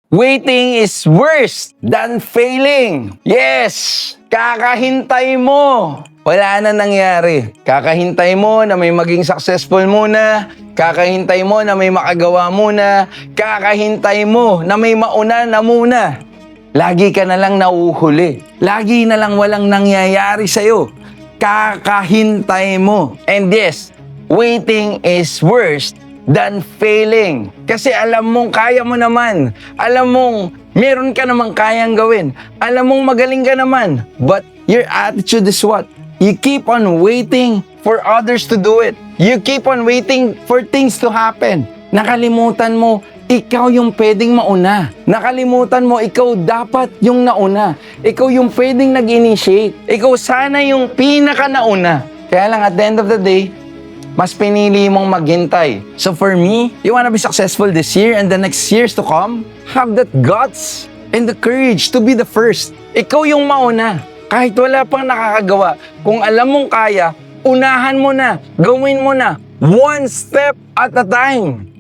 Waiting is worse than failing. Yes! Kakahintay mo. Wala na nangyari. Kakahintay mo na may maging successful muna. Kakahintay mo na may makagawa muna. Kakahintay mo na may mauna na muna. Lagi ka na lang nauhuli. Lagi na lang walang nangyayari sa'yo. Kakahintay mo. And yes, waiting is worse than failing. Kasi alam mong kaya mo naman. Alam mong meron ka namang kayang gawin. Alam mong magaling ka naman. But your attitude is what? You keep on waiting for others to do it. You keep on waiting for things to happen. Nakalimutan mo, ikaw yung pwedeng mauna. Nakalimutan mo, ikaw dapat yung nauna. Ikaw yung pwedeng nag-initiate. Ikaw sana yung pinaka-nauna. Kaya lang at the end of the day, mas pinili mong maghintay. So for me, you wanna be successful this year and the next years to come? Have that guts and the courage to be the first. Ikaw yung mauna. Kahit wala pang nakakagawa, kung alam mong kaya, unahan mo na, gawin mo na, one step at a time.